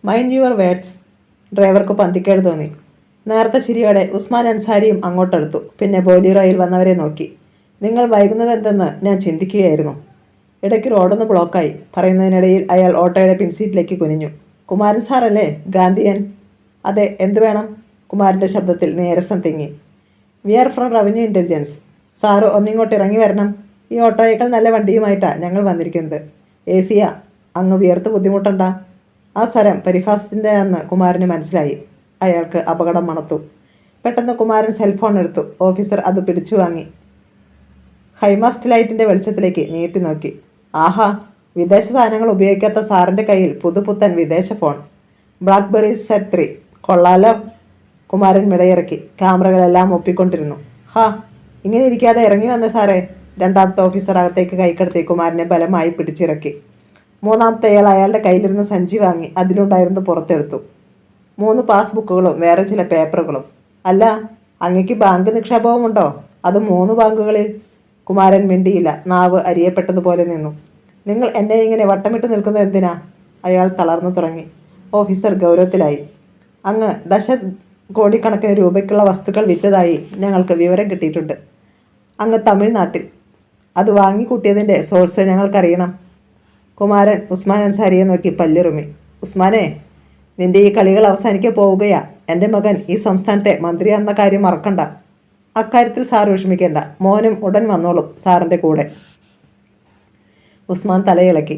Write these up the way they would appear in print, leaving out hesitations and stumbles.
Mind your words. ഡ്രൈവർക്ക് പന്തിക്കേട് തോന്നി. നേരത്തെ ചിരിയോടെ ഉസ്മാൻ അൻസാരിയും അങ്ങോട്ടെടുത്തു. പിന്നെ ബോലിറോയിൽ വന്നവരെ നോക്കി. നിങ്ങൾ വൈകുന്നതെന്തെന്ന് ഞാൻ ചിന്തിക്കുകയായിരുന്നു. ഇടയ്ക്ക് റോഡൊന്ന് ബ്ലോക്കായി. പറയുന്നതിനിടയിൽ അയാൾ ഓട്ടോയുടെ പിൻസീറ്റിലേക്ക് കുനിഞ്ഞു. കുമാരൻ സാറല്ലേ, ഗാന്ധിയൻ? അതെ, എന്തു വേണം? കുമാരൻ്റെ ശബ്ദത്തിൽ നീരസം തിങ്ങി. We are from revenue intelligence. Sir ഒന്നിങ്ങോട്ട് ഇറങ്ങി വരണം. ഈ ഓട്ടോയേക്കാൾ നല്ല വണ്ടിയുമായിട്ടാണ് ഞങ്ങൾ വന്നിരിക്കുന്നത്. എ സിയാ, അങ്ങ് വിയർത്ത് ബുദ്ധിമുട്ടണ്ട. ആ സ്വരം പരിഹാസത്തിൻ്റെയാണെന്ന് കുമാരന് മനസ്സിലായി. അയാൾക്ക് അപകടം മണത്തു. പെട്ടെന്ന് കുമാരൻ സെൽഫോൺ എടുത്തു. ഓഫീസർ അത് പിടിച്ചു വാങ്ങി ഹൈമാസ്റ്റ് ലൈറ്റിൻ്റെ വെളിച്ചത്തിലേക്ക് നീട്ടി നോക്കി. ആഹാ, വിദേശ സാധനങ്ങൾ ഉപയോഗിക്കാത്ത സാറിൻ്റെ കയ്യിൽ പുതുപുത്തൻ വിദേശ ഫോൺ. Blackberry Z3. കൊള്ളാലോ. കുമാരൻ മിടയിറക്കി. ക്യാമറകളെല്ലാം ഒപ്പിക്കൊണ്ടിരുന്നു. ഹാ, ഇങ്ങനെ ഇരിക്കാതെ ഇറങ്ങി വന്നേ സാറേ. രണ്ടാമത്തെ ഓഫീസർ അകത്തേക്ക് കൈക്കടത്തി കുമാരനെ ബലമായി പിടിച്ചിറക്കി. മൂന്നാമത്തെ അയാളുടെ കയ്യിലിരുന്ന് സഞ്ചി വാങ്ങി അതിലുണ്ടായിരുന്നു പുറത്തെടുത്തു. 3 പാസ്ബുക്കുകളും വേറെ ചില പേപ്പറുകളും. അല്ല, അങ്ങക്ക് ബാങ്ക് നിക്ഷേപവുമുണ്ടോ? അത് 3 ബാങ്കുകളിൽ? കുമാരൻ മിണ്ടിയില്ല. നാവ് അരിയപ്പെട്ടതുപോലെ നിന്നു. നിങ്ങൾ എന്നെ ഇങ്ങനെ വട്ടമിട്ട് നിൽക്കുന്നത് എന്തിനാ? അയാൾ തളർന്നു തുടങ്ങി. ഓഫീസർ ഗൗരവത്തിലായി. അങ്ങ് കോടിക്കണക്കിന് രൂപയ്ക്കുള്ള വസ്തുക്കൾ വിറ്റതായി ഞങ്ങൾക്ക് വിവരം കിട്ടിയിട്ടുണ്ട്. അങ്ങ് തമിഴ്നാട്ടിൽ. അത് വാങ്ങിക്കൂട്ടിയതിൻ്റെ സോഴ്സ് ഞങ്ങൾക്കറിയണം. കുമാരൻ ഉസ്മാൻ അൻസാരിയെ നോക്കി പല്ലിറുമി. ഉസ്മാനെ, നിന്റെ ഈ കളികൾ അവസാനിക്കാൻ പോവുകയാ. എൻ്റെ മകൻ ഈ സംസ്ഥാനത്തെ മന്ത്രിയാണെന്ന കാര്യം മറക്കണ്ട. അക്കാര്യത്തിൽ സാർ വിഷമിക്കേണ്ട. മോനും ഉടൻ വന്നോളും സാറിൻ്റെ കൂടെ. ഉസ്മാൻ തലയിളക്കി.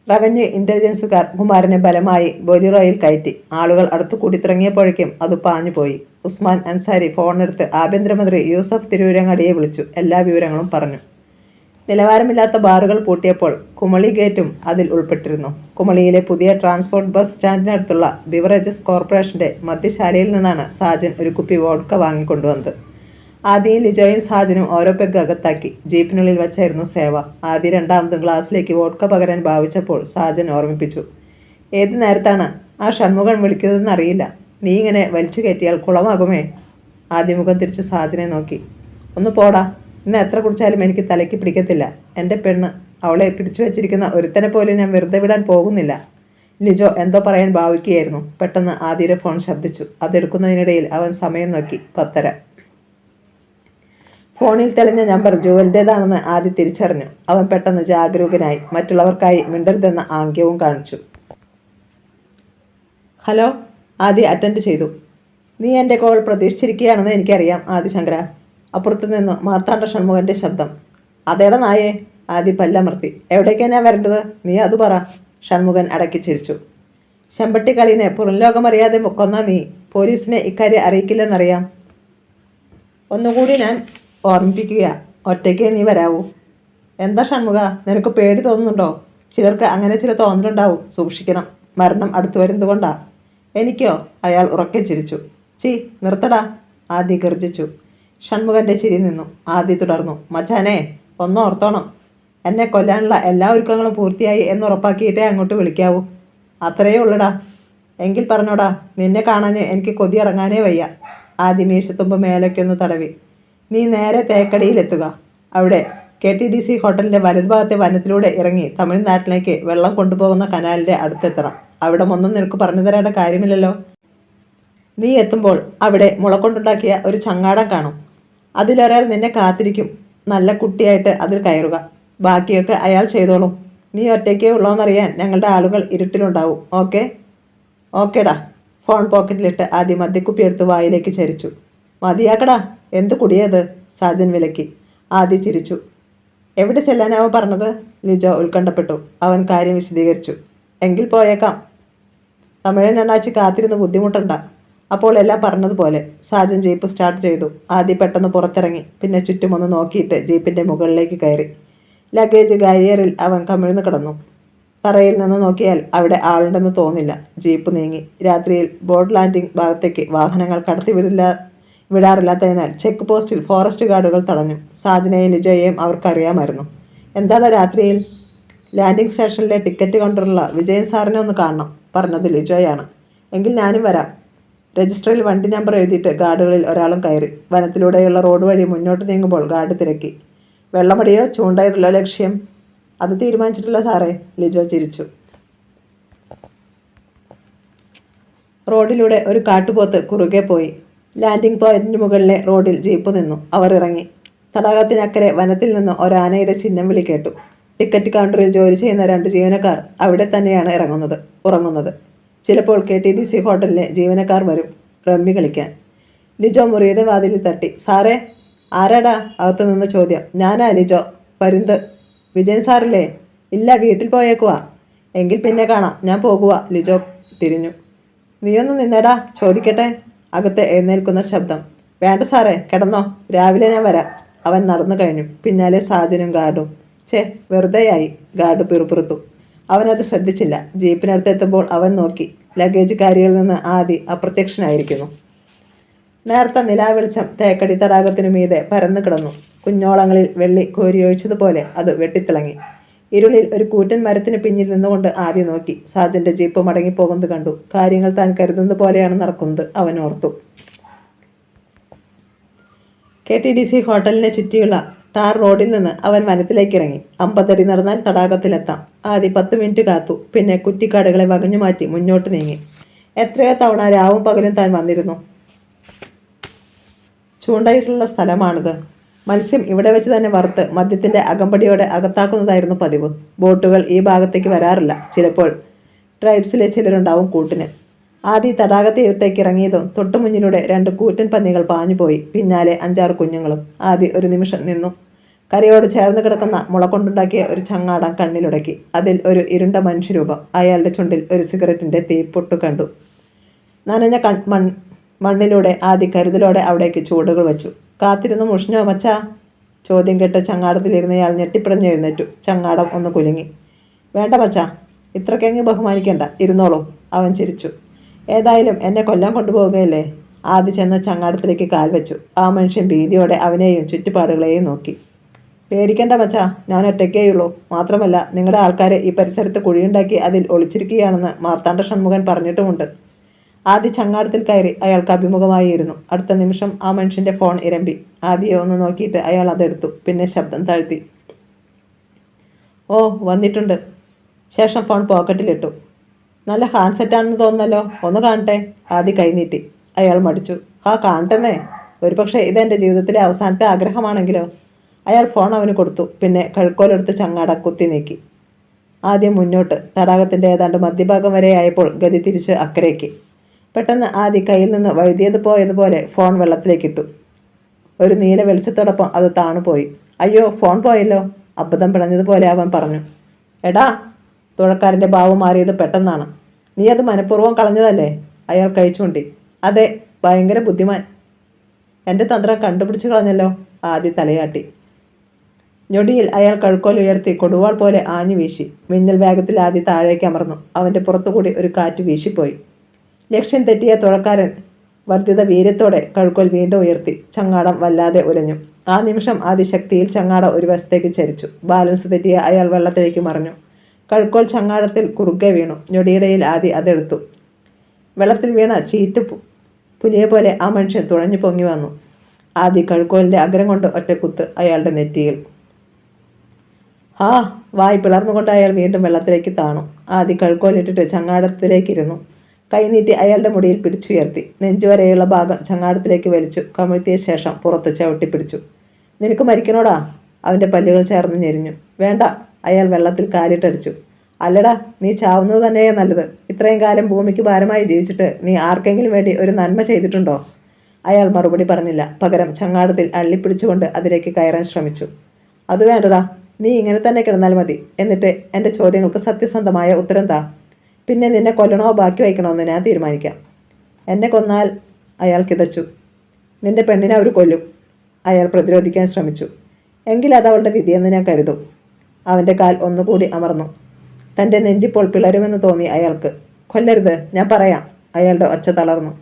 റവന്യൂ ഇൻ്റലിജൻസുകാർ കുമാരനെ ബലമായി ബൊലിറോയിൽ കയറ്റി. ആളുകൾ അടുത്തു കൂടിത്തിറങ്ങിയപ്പോഴേക്കും അത് പാഞ്ഞുപോയി. ഉസ്മാൻ അൻസാരി ഫോണെടുത്ത് ആഭ്യന്തരമന്ത്രി യൂസഫ് തിരൂരങ്ങാടിയെ വിളിച്ചു. എല്ലാ വിവരങ്ങളും പറഞ്ഞു. നിലവാരമില്ലാത്ത ബാറുകൾ പൂട്ടിയപ്പോൾ കുമളി ഗേറ്റും അതിൽ ഉൾപ്പെട്ടിരുന്നു. കുമളിയിലെ പുതിയ ട്രാൻസ്പോർട്ട് ബസ് സ്റ്റാൻഡിനടുത്തുള്ള ബിവറേജസ് കോർപ്പറേഷൻ്റെ മദ്യശാലയിൽ നിന്നാണ് സാജൻ ഒരു കുപ്പി വോഡ്ക വാങ്ങിക്കൊണ്ടുവന്നത്. ആദ്യം ലിജോയും സാജനും ഓരോ പെഗ് അകത്താക്കി. ജീപ്പിനുള്ളിൽ വച്ചായിരുന്നു സേവ. ആദ്യം രണ്ടാമതും ഗ്ലാസ്സിലേക്ക് വോഡ്ക പകരാൻ ഭാവിച്ചപ്പോൾ സാജൻ ഓർമ്മിപ്പിച്ചു. ഏത് നേരത്താണ് ആ ഷൺമുഖൻ വിളിക്കുന്നതെന്ന് അറിയില്ല. നീ ഇങ്ങനെ വലിച്ചു കയറ്റിയാൽ കുളമാകുമേ. ആദ്യം മുഖം തിരിച്ച് സാജനെ നോക്കി. ഒന്ന് പോടാ, ഇന്ന് എത്ര കുടിച്ചാലും എനിക്ക് തലയ്ക്ക് പിടിക്കത്തില്ല. എൻ്റെ പെണ്ണ്, അവളെ പിടിച്ചു വച്ചിരിക്കുന്ന ഒരുത്തനെ പോലും ഞാൻ വെറുതെ വിടാൻ പോകുന്നില്ല. ലിജോ എന്തോ പറയാൻ ഭാവിക്കുകയായിരുന്നു. പെട്ടെന്ന് ആദിയുടെ ഫോൺ ശബ്ദിച്ചു. അതെടുക്കുന്നതിനിടയിൽ അവൻ സമയം നോക്കി. 10:30. ഫോണിൽ തെളിഞ്ഞ നമ്പർ ജുവലിൻ്റേതാണെന്ന് ആദ്യം തിരിച്ചറിഞ്ഞു. അവൻ പെട്ടെന്ന് ജാഗരൂകനായി. മറ്റുള്ളവർക്കായി മിണ്ടരുതെന്ന ആംഗ്യവും കാണിച്ചു. ഹലോ. ആദി അറ്റൻഡ് ചെയ്തു. നീ എൻ്റെ കോൾ പ്രതീക്ഷിച്ചിരിക്കുകയാണെന്ന് എനിക്കറിയാം ആദിശങ്കര. അപ്പുറത്തു നിന്ന് മാർത്താണ്ഡ ഷൺമുഖൻ്റെ ശബ്ദം. അതേടെ നായേ. ആദി പല്ലമർത്തി. എവിടേക്കാണ് ഞാൻ വരേണ്ടത്? നീ അത് പറ. ഷൺമുഖൻ അടക്കി ചിരിച്ചു. ശമ്പട്ടിക്കളിനെ പുറംലോകമറിയാതെ കൊന്ന നീ പോലീസിനെ ഇക്കാര്യം അറിയിക്കില്ലെന്നറിയാം. ഒന്നുകൂടി ഞാൻ ഓർമ്മിപ്പിക്കുക, ഒറ്റയ്ക്ക് നീ വരാവൂ. എന്താ ഷൺമുഖ, നിനക്ക് പേടി തോന്നുന്നുണ്ടോ? ചിലർക്ക് അങ്ങനെ ചില തോന്നലുണ്ടാവും. സൂക്ഷിക്കണം. മരണം അടുത്തു വരുന്നതുകൊണ്ടാ. എനിക്കോ? അയാൾ ഉറക്കെ ചിരിച്ചു. ചീ, നിർത്തടാ. ആദി ഗർജിച്ചു. ഷൺമുഖൻ്റെ ചിരി നിന്നു. ആദി തുടർന്നു. മച്ചാനെ, ഒന്നോർത്തോണം. എന്നെ കൊല്ലാനുള്ള എല്ലാ ഒരുക്കങ്ങളും പൂർത്തിയായി എന്നുറപ്പാക്കിയിട്ടേ അങ്ങോട്ട് വിളിക്കാവൂ. അത്രയേ ഉള്ളടാ. എങ്കിൽ പറഞ്ഞോടാ, നിന്നെ കാണാൻ എനിക്ക് കൊതി അടങ്ങാനേ വയ്യ. ആദി മീശത്തുമ്പ് മേലേക്കൊന്ന് തടവി. നീ നേരെ തേക്കടിയിലെത്തുക. അവിടെ KTDC ഹോട്ടലിൻ്റെ വലതുഭാഗത്തെ വനത്തിലൂടെ ഇറങ്ങി തമിഴ്നാട്ടിലേക്ക് വെള്ളം കൊണ്ടുപോകുന്ന കനാലിൻ്റെ അടുത്തെത്തണം. അവിടെ ഒന്നും നിനക്ക് പറഞ്ഞു തരേണ്ട കാര്യമില്ലല്ലോ. നീ എത്തുമ്പോൾ അവിടെ മുളക്കൊണ്ടുണ്ടാക്കിയ ഒരു ചങ്ങാടം കാണും. അതിലൊരാൾ നിന്നെ കാത്തിരിക്കും. നല്ല കുട്ടിയായിട്ട് അതിൽ കയറുക. ബാക്കിയൊക്കെ അയാൾ ചെയ്തോളും. നീ ഒറ്റയ്ക്കേ ഉള്ളോന്നറിയാൻ ഞങ്ങളുടെ ആളുകൾ ഇരുട്ടിലുണ്ടാവും. ഓക്കെ? ഓക്കേടാ. ഫോൺ പോക്കറ്റിലിട്ട് ആദ്യം മദ്യക്കുപ്പി എടുത്ത് വായിലേക്ക് ചരിച്ചു. മതിയാക്കടാ, എന്ത് കുടിയത്? സാജൻ വിലക്കി. ആദ്യം ചിരിച്ചു. എവിടെ ചെല്ലാനാവ പറഞ്ഞത്? ലിജോ ഉത്കണ്ഠപ്പെട്ടു. അവൻ കാര്യം വിശദീകരിച്ചു. എങ്കിൽ പോയേക്കാം. തമിഴൻ അണ്ണാച്ചി കാത്തിരുന്ന് ബുദ്ധിമുട്ടണ്ട. അപ്പോൾ എല്ലാം പറഞ്ഞതുപോലെ. സാജൻ ജീപ്പ് സ്റ്റാർട്ട് ചെയ്തു. ആദ്യം പെട്ടെന്ന് പുറത്തിറങ്ങി. പിന്നെ ചുറ്റുമൊന്ന് നോക്കിയിട്ട് ജീപ്പിൻ്റെ മുകളിലേക്ക് കയറി. ലഗേജ് കാരിയറിൽ അവൻ കമിഴ്ന്നു കിടന്നു. തറയിൽ നിന്ന് നോക്കിയാൽ അവിടെ ആളുണ്ടെന്ന് തോന്നില്ല. ജീപ്പ് നീങ്ങി. രാത്രിയിൽ ബോർഡ് ലാൻഡിംഗ് ഭാഗത്തേക്ക് വാഹനങ്ങൾ വിടാറില്ലാത്തതിനാൽ ചെക്ക് പോസ്റ്റിൽ ഫോറസ്റ്റ് ഗാർഡുകൾ തടഞ്ഞു. സാജനെയും ലിജയെയും അവർക്കറിയാമായിരുന്നു. എന്താണ് രാത്രിയിൽ? ലാൻഡിംഗ് സ്റ്റേഷനിലെ ടിക്കറ്റ് കൗണ്ടറുള്ള വിജയൻ സാറിനെ ഒന്ന് കാണണം. പറഞ്ഞത് ലിജോയാണ്. എങ്കിൽ ഞാനും വരാം. രജിസ്റ്ററിൽ വണ്ടി നമ്പർ എഴുതിയിട്ട് ഗാർഡുകളിൽ ഒരാളും കയറി. വനത്തിലൂടെയുള്ള റോഡ് വഴി മുന്നോട്ട് നീങ്ങുമ്പോൾ ഗാർഡ് തിരക്കി. വെള്ളമടിയോ ചൂണ്ടയിടലോ ലക്ഷ്യം? അത് തീരുമാനിച്ചിട്ടില്ല സാറേ. ലിജോ ചിരിച്ചു. റോഡിലൂടെ ഒരു കാട്ടുപോത്ത് കുറുകെ പോയി. ലാൻഡിംഗ് പോയിന്റിന് മുകളിലെ റോഡിൽ ജീപ്പ് നിന്നു. അവർ ഇറങ്ങി. തടാകത്തിനക്കരെ വനത്തിൽ നിന്ന് ഒരാനയുടെ ചിഹ്നം വിളി കേട്ടു. ടിക്കറ്റ് കൗണ്ടറിൽ ജോലി ചെയ്യുന്ന 2 ജീവനക്കാർ അവിടെ തന്നെയാണ് ഉറങ്ങുന്നത്. ചിലപ്പോൾ KTDC ഹോട്ടലിലെ ജീവനക്കാർ വരും റമ്മി കളിക്കാൻ. ലിജോ മുറിയുടെ വാതിലിൽ തട്ടി. സാറേ. ആരാടാ? അകത്തു നിന്ന് ചോദ്യം. ഞാനാ ലിജോ. പരുന്ത്. വിജയൻ സാറില്ലേ? ഇല്ല, വീട്ടിൽ പോയേക്കുവാ. എങ്കിൽ പിന്നെ കാണാം, ഞാൻ പോകുക. ലിജോ തിരിഞ്ഞു. നീയൊന്ന് നിന്നേടാ, ചോദിക്കട്ടെ. അകത്ത് എഴുന്നേൽക്കുന്ന ശബ്ദം. വേണ്ട സാറേ, കിടന്നോ, രാവിലെ ഞാൻ വരാം. അവൻ നടന്നു കഴിഞ്ഞു. പിന്നാലെ സാജനും ഗാർഡും. വെറുതെയായി. ഗാർഡ് പിറുപിറുത്തു. അവനത് ശ്രദ്ധിച്ചില്ല. ജീപ്പിനടുത്തെത്തുമ്പോൾ അവൻ നോക്കി. ലഗേജ് കാരിയിൽ നിന്ന് ആദി അപ്രത്യക്ഷനായിരിക്കുന്നു. നേർത്ത നിലാവെളിച്ചം തേക്കടി തടാകത്തിനു മീതെ പരന്നു കിടന്നു. കുഞ്ഞോളങ്ങളിൽ വെള്ളി കോരിയൊഴിച്ചതുപോലെ അത് വെട്ടിത്തിളങ്ങി. ഇരുളിൽ ഒരു കൂറ്റൻ മരത്തിന് പിന്നിൽ നിന്നുകൊണ്ട് ആദി നോക്കി. സാജന്റെ ജീപ്പ് മടങ്ങിപ്പോകുന്നത് കണ്ടു. കാര്യങ്ങൾ താൻ കരുതുന്നത് പോലെയാണ് നടക്കുന്നത് അവൻ ഓർത്തു. KTDC ഹോട്ടലിനെ ചുറ്റിയുള്ള ടാർ റോഡിൽ നിന്ന് അവൻ വനത്തിലേക്ക് ഇറങ്ങി. 50 അടി നടന്നാൽ തടാകത്തിലെത്താം. ആദ്യം 10 മിനിറ്റ് കാത്തു. പിന്നെ കുറ്റിക്കാടുകളെ വകഞ്ഞു മാറ്റി മുന്നോട്ട് നീങ്ങി. എത്രയോ തവണ രാവും പകലും താൻ വന്നിരുന്നു. ചൂണ്ടയിട്ടുള്ള സ്ഥലമാണിത്. മത്സ്യം ഇവിടെ വെച്ച് തന്നെ വറുത്ത് മദ്യത്തിൻ്റെ അകമ്പടിയോടെ അകത്താക്കുന്നതായിരുന്നു പതിവ്. ബോട്ടുകൾ ഈ ഭാഗത്തേക്ക് വരാറില്ല. ചിലപ്പോൾ ട്രൈബ്സിലെ ചിലരുണ്ടാവും കൂട്ടിന്. ആദി തടാകത്തീരത്തേക്ക് ഇറങ്ങിയതും തൊട്ടുമുന്നിലൂടെ 2 കൂറ്റൻ പന്നികൾ പാഞ്ഞുപോയി. പിന്നാലെ 5-6 കുഞ്ഞുങ്ങളും. ആദി ഒരു നിമിഷം നിന്നു. കരയോട് ചേർന്ന് കിടക്കുന്ന മുള കൊണ്ടുണ്ടാക്കിയ ഒരു ചങ്ങാടം കണ്ണിലുടക്കി. അതിൽ ഒരു ഇരുണ്ട മനുഷ്യരൂപം. അയാളുടെ ചുണ്ടിൽ ഒരു സിഗരറ്റിൻ്റെ തീപ്പൊട്ടു കണ്ടു. നനഞ്ഞ മണ്ണിലൂടെ ആദി കരുതലോടെ അവിടേക്ക് ചൂടുകൾ വെച്ചു. കാത്തിരുന്ന് മുഷിഞ്ഞോ മച്ചാ? ചോദ്യം കേട്ട് ചങ്ങാടത്തിലിരുന്നയാൾ ഞെട്ടിപ്പിടഞ്ഞ് എഴുന്നേറ്റു. ചങ്ങാടം ഒന്ന് കുലുങ്ങി. വേണ്ട മച്ചാ, ഇത്രക്കെങ്ങ് ബഹുമാനിക്കണ്ട, ഇരുന്നോളൂ. അവൻ ചിരിച്ചു. ഏതായാലും എന്നെ കൊല്ലാൻ കൊണ്ടുപോവുകയല്ലേ? ആദ്യ ചെന്ന് ചങ്ങാടത്തിലേക്ക് കാൽ വെച്ചു. ആ മനുഷ്യൻ ഭീതിയോടെ അവനെയും ചുറ്റുപാടുകളെയും നോക്കി. പേടിക്കണ്ട മച്ചാ, ഞാൻ ഒറ്റയ്ക്കേയുള്ളൂ. മാത്രമല്ല നിങ്ങളുടെ ആൾക്കാർ ഈ പരിസരത്ത് കുഴിയുണ്ടാക്കി അതിൽ ഒളിച്ചിരിക്കുകയാണെന്ന് മാർത്താണ്ഡ ഷൺമുഖൻ പറഞ്ഞിട്ടുമുണ്ട്. ആദി ചങ്ങാടത്തിൽ കയറി അയാൾക്ക് അഭിമുഖമായി ഇരുന്നു. അടുത്ത നിമിഷം ആ മനുഷ്യൻ്റെ ഫോൺ ഇരമ്പി. ആദിയെ ഒന്ന് നോക്കിയിട്ട് അയാൾ അതെടുത്തു. പിന്നെ ശബ്ദം താഴ്ത്തി. ഓ, വന്നിട്ടുണ്ട്. ശേഷം ഫോൺ പോക്കറ്റിലിട്ടു. നല്ല ഹാൻഡ്സെറ്റാണെന്ന് തോന്നുന്നല്ലോ, ഒന്ന് കാണട്ടെ. ആദി കൈനീട്ടി. അയാൾ മടിച്ചു. കാണട്ടെന്നേ. ഒരുപക്ഷെ ഇതെൻ്റെ ജീവിതത്തിലെ അവസാനത്തെ ആഗ്രഹമാണെങ്കിലോ. അയാൾ ഫോൺ അവന് കൊടുത്തു. പിന്നെ കഴുക്കോലെടുത്ത് ചങ്ങാട കുത്തി നീക്കി. ആദ്യം മുന്നോട്ട്. തടാകത്തിൻ്റെ ഏതാണ്ട് മധ്യഭാഗം വരെ ആയപ്പോൾ ഗതി തിരിച്ച് അക്കരയ്ക്ക്. പെട്ടെന്ന് ആദി കയ്യിൽ നിന്ന് പോയതുപോലെ ഫോൺ വെള്ളത്തിലേക്കിട്ടു. ഒരു നീല വെളിച്ചത്തോടൊപ്പം അത് താണുപോയി. അയ്യോ, ഫോൺ പോയല്ലോ. അബദ്ധം പിടഞ്ഞതുപോലെ അവൻ പറഞ്ഞു. എടാ, തുഴക്കാരൻ്റെ ഭാവം മാറിയത് പെട്ടെന്നാണ്. നീ അത് മനഃപൂർവ്വം കളഞ്ഞതല്ലേ? അയാൾ കൈ ചൂണ്ടി. അതെ, ഭയങ്കര ബുദ്ധിമാൻ. എൻ്റെ തന്ത്രം കണ്ടുപിടിച്ചു കളഞ്ഞല്ലോ. ആദി തലയാട്ടി. ഞൊടിയിൽ അയാൾ കഴുക്കോൽ ഉയർത്തി കൊടുവാൾ പോലെ ആഞ്ഞു വീശി. മിന്നൽ വേഗത്തിൽ ആദി താഴേക്ക് അമർന്നു. അവൻ്റെ പുറത്തുകൂടി ഒരു കാറ്റ് വീശിപ്പോയി. ലക്ഷ്യം തെറ്റിയ തുഴക്കാരൻ വർദ്ധിത വീര്യത്തോടെ കഴുക്കോൽ വീണ്ടും ഉയർത്തി. ചങ്ങാടം വല്ലാതെ ഉലഞ്ഞു. ആ നിമിഷം ആദിശക്തിയിൽ ചങ്ങാടം ഒരു വശത്തേക്ക് ചരിച്ചു. ബാലൻസ് തെറ്റിയ അയാൾ വെള്ളത്തിലേക്ക് മറിഞ്ഞു. കഴുക്കോൽ ചങ്ങാടത്തിൽ കുറുകെ വീണു. ഞൊടിയിടയിൽ ആദി അതെടുത്തു. വെള്ളത്തിൽ വീണ ചീറ്റ് പുലിയെ പോലെ ആ മനുഷ്യൻ തുഴഞ്ഞു പൊങ്ങി വന്നു. ആദി കഴുക്കോലിൻ്റെ അഗ്രം കൊണ്ട് ഒറ്റക്കുത്ത് അയാളുടെ നെറ്റിയിൽ. വായ് പിളർന്നുകൊണ്ട് അയാൾ വീണ്ടും വെള്ളത്തിലേക്ക് താണു. ആദി കഴുക്കോലിട്ടിട്ട് ചങ്ങാടത്തിലേക്കിരുന്നു. കൈനീട്ടി അയാളുടെ മുടിയിൽ പിടിച്ചുയർത്തി. നെഞ്ചുവരെയുള്ള ഭാഗം ചങ്ങാടത്തിലേക്ക് വലിച്ചു കമിഴ്ത്തിയ ശേഷം പുറത്ത് ചവിട്ടിപ്പിടിച്ചു. നിനക്ക് മരിക്കണോടാ? അവൻ്റെ പല്ലുകൾ ചേർന്ന് ഞെരിഞ്ഞു. വേണ്ട. അയാൾ വെള്ളത്തിൽ കാലിട്ടടിച്ചു. അല്ലടാ, നീ ചാവുന്നത് തന്നെയേ നല്ലത്. ഇത്രയും കാലം ഭൂമിക്ക് ഭാരമായി ജീവിച്ചിട്ട് നീ ആർക്കെങ്കിലും വേണ്ടി ഒരു നന്മ ചെയ്തിട്ടുണ്ടോ? അയാൾ മറുപടി പറഞ്ഞില്ല. പകരം ചങ്ങാടത്തിൽ അള്ളിപ്പിടിച്ചുകൊണ്ട് അതിലേക്ക് കയറാൻ ശ്രമിച്ചു. അത് വേണ്ടടാ, നീ ഇങ്ങനെ തന്നെ കിടന്നാൽ മതി. എന്നിട്ട് എൻ്റെ ചോദ്യങ്ങൾക്ക് സത്യസന്ധമായ ഉത്തരം താ. പിന്നെ നിന്നെ കൊല്ലണോ ബാക്കി വയ്ക്കണോ എന്ന് ഞാൻ തീരുമാനിക്കാം. എന്നെ കൊന്നാൽ? അയാൾ കിതച്ചു. നിന്റെ പെണ്ണിനെ അവർ കൊല്ലും. അയാൾ പ്രതിരോധിക്കാൻ ശ്രമിച്ചു. എങ്കിൽ അത് അവളുടെ വിധിയെന്ന് ഞാൻ കരുതും. അവൻ്റെ കാൽ ഒന്നുകൂടി അമർന്നു. തൻ്റെ നെഞ്ചിപ്പോൾ പിളരുമെന്ന് തോന്നി അയാൾക്ക്. കൊല്ലരുത്, ഞാൻ പറയാം. അയാളുടെ ഒച്ച തളർന്നു.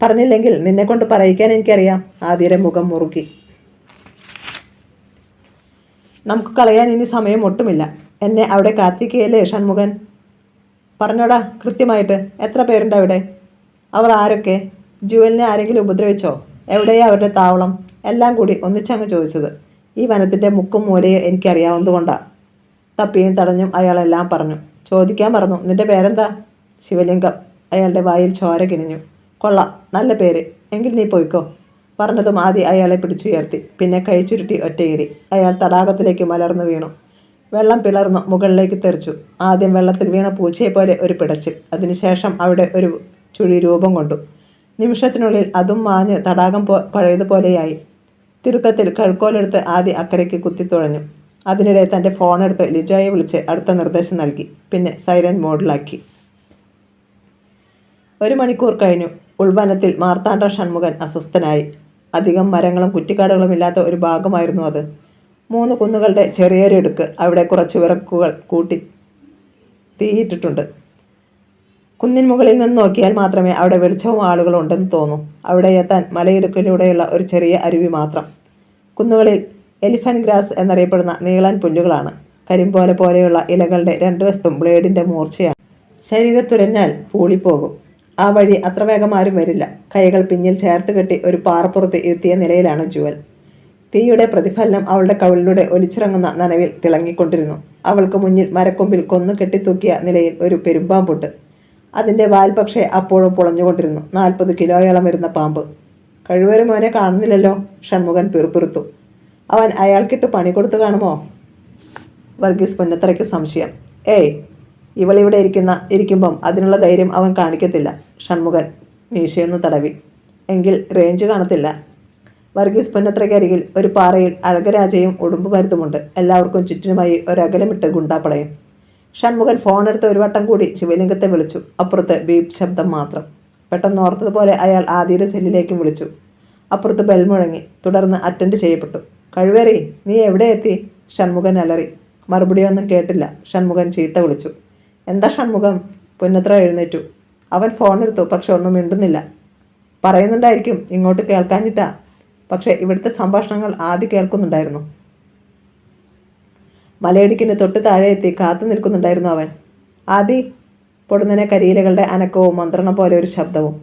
പറഞ്ഞില്ലെങ്കിൽ നിന്നെക്കൊണ്ട് പറയിക്കാൻ എനിക്കറിയാം. ആദിയുടെ മുഖം മുറുക്കി. നമുക്ക് കളയാൻ ഇനി സമയം ഒട്ടുമില്ല. എന്നെ അവിടെ കാത്തിരിക്കുകയല്ലേ ഷൺമുഖൻ? പറഞ്ഞോടാ കൃത്യമായിട്ട്. എത്ര പേരുണ്ട് അവിടെ? അവർ ആരൊക്കെ? ജുവലിനെ ആരെങ്കിലും ഉപദ്രവിച്ചോ? എവിടെയാ അവരുടെ താവളം? എല്ലാം കൂടി ഒന്നിച്ചങ്ങ് ചോദിച്ചത്. ഈ വനത്തിൻ്റെ മുക്കും മൂലയെ എനിക്കറിയാവുന്നതുകൊണ്ടാണ്. തപ്പിയും തടഞ്ഞും അയാളെല്ലാം പറഞ്ഞു. ചോദിക്കാൻ മറന്നു. നിന്റെ പേരെന്താ? ശിവലിംഗം. അയാളുടെ വായിൽ ചോര കിനിഞ്ഞു. കൊള്ളാം, നല്ല പേര്. എങ്കിൽ നീ പോയിക്കോ. പറഞ്ഞതും ആദി അയാളെ പിടിച്ചുയർത്തി. പിന്നെ കൈ ചുരുട്ടി ഒറ്റയിടി. അയാൾ തടാകത്തിലേക്ക് മലർന്നു വീണു. വെള്ളം പിളർന്നു മുകളിലേക്ക് തെറിച്ചു. ആദ്യം വെള്ളത്തിൽ വീണ പൂച്ചയെപ്പോലെ ഒരു പിടച്ചിൽ. അതിനുശേഷം അവിടെ ഒരു ചുഴി രൂപം കൊണ്ടു. നിമിഷത്തിനുള്ളിൽ അതും മാഞ്ഞ് തടാകം പഴയതുപോലെയായി. തിടുക്കത്തിൽ കഴുക്കോലെടുത്ത് ആദി അക്കരയ്ക്ക് കുത്തിത്തുഴഞ്ഞു. അതിനിടെ തൻ്റെ ഫോണെടുത്ത് ലിജോയെ വിളിച്ച് അടുത്ത നിർദ്ദേശം നൽകി. പിന്നെ സൈലന്റ് മോഡിലാക്കി. 1 മണിക്കൂർ കഴിഞ്ഞു. ഉൾവനത്തിൽ മാർത്താണ്ഡ ഷൺമുഖൻ അസ്വസ്ഥനായി. അധികം മരങ്ങളും കുറ്റിക്കാടുകളും ഇല്ലാത്ത ഒരു ഭാഗമായിരുന്നു അത്. 3 കുന്നുകളുടെ ചെറിയൊരു ഇടുക്ക്. അവിടെ കുറച്ച് വിറക്കുകൾ കൂട്ടി തീയിട്ടിട്ടുണ്ട്. കുന്നിൻ മുകളിൽ നിന്ന് നോക്കിയാൽ മാത്രമേ അവിടെ വെളിച്ചവും ആളുകളും ഉണ്ടെന്ന് തോന്നൂ. അവിടെ എത്താൻ മലയിടുക്കിലൂടെയുള്ള ഒരു ചെറിയ അരുവി മാത്രം. കുന്നുകളിൽ എലിഫന്റ് ഗ്രാസ് എന്നറിയപ്പെടുന്ന നീളൻ പുല്ലുകളാണ്. കരിമ്പോലെ പോലെയുള്ള ഇലകളുടെ 2 വശത്തും ബ്ലേഡിൻ്റെ മൂർച്ചയാണ്. ശരീരത്തുരഞ്ഞാൽ പൂളിപ്പോകും. ആ വഴി അത്ര വേഗം ആരും വരില്ല. കൈകൾ പിന്നിൽ ചേർത്ത് കെട്ടി ഒരു പാറപ്പുറത്ത് ഇരുത്തിയ നിലയിലാണ് ജുവൽ. തീയുടെ പ്രതിഫലനം അവളുടെ കവിളിലൂടെ ഒലിച്ചിറങ്ങുന്ന നനവിൽ തിളങ്ങിക്കൊണ്ടിരുന്നു. അവൾക്ക് മുന്നിൽ മരക്കൊമ്പിൽ കൊന്നു കെട്ടിത്തൂക്കിയ നിലയിൽ ഒരു പെരുമ്പാമ്പുണ്ട്. അതിൻ്റെ വാൽ പക്ഷേ അപ്പോഴും പുളഞ്ഞുകൊണ്ടിരുന്നു. 40 കിലോയോളം വരുന്ന പാമ്പ്. കഴിവൊരു മോനെ കാണുന്നില്ലല്ലോ, ഷൺമുഖൻ പിറുപിറുത്തു. അവൻ അയാൾക്കിട്ട് പണി കൊടുത്തു കാണുമോ? വർഗീസ് പുന്നത്രയ്ക്ക് സംശയം. ഏയ്, ഇവളിവിടെ ഇരിക്കുമ്പം അതിനുള്ള ധൈര്യം അവൻ കാണിക്കത്തില്ല. ഷൺമുഖൻ മീശയൊന്നു തടവി. എങ്കിൽ റേഞ്ച് കാണത്തില്ല. വർഗീസ് പുന്നത്രയ്ക്കരികിൽ ഒരു പാറയിൽ അഴകരാജയും ഉടുമ്പ് മരുത്തുമുണ്ട്. എല്ലാവർക്കും ചുറ്റിനുമായി ഒരകലമിട്ട് ഗുണ്ടാപ്പടയും. ഷൺമുഖൻ ഫോണെടുത്ത് ഒരു വട്ടം കൂടി ശിവലിംഗത്തെ വിളിച്ചു. അപ്പുറത്ത് ബീപ് ശബ്ദം മാത്രം. പെട്ടെന്ന് ഓർത്തതുപോലെ അയാൾ ആദിയുടെ സെല്ലിലേക്കും വിളിച്ചു. അപ്പുറത്ത് ബെൽ മുഴങ്ങി. തുടർന്ന് അറ്റൻഡ് ചെയ്യപ്പെട്ടു. കഴിവേറി, നീ എവിടെ എത്തി? ഷൺമുഖൻ അലറി. മറുപടിയൊന്നും കേട്ടില്ല. ഷൺമുഖൻ ചീത്ത വിളിച്ചു. എന്താ ഷൺമുഖം? പുന്നത്ര എഴുന്നേറ്റു. അവൻ ഫോണെടുത്തു. പക്ഷെ ഒന്നും മിണ്ടുന്നില്ല. പറയുന്നുണ്ടായിരിക്കും, ഇങ്ങോട്ട് കേൾക്കാഞ്ഞിട്ടാ. പക്ഷേ ഇവിടുത്തെ സംഭാഷണങ്ങൾ ആദ്യം കേൾക്കുന്നുണ്ടായിരുന്നു. മലയിടുക്കിന് തൊട്ട് താഴെ എത്തി കാത്തു നിൽക്കുന്നുണ്ടായിരുന്നു അവൻ. ആദി! പൊടുന്നനെ കരിയിലകളുടെ അനക്കവും മന്ത്രണം പോലെ ഒരു ശബ്ദവും.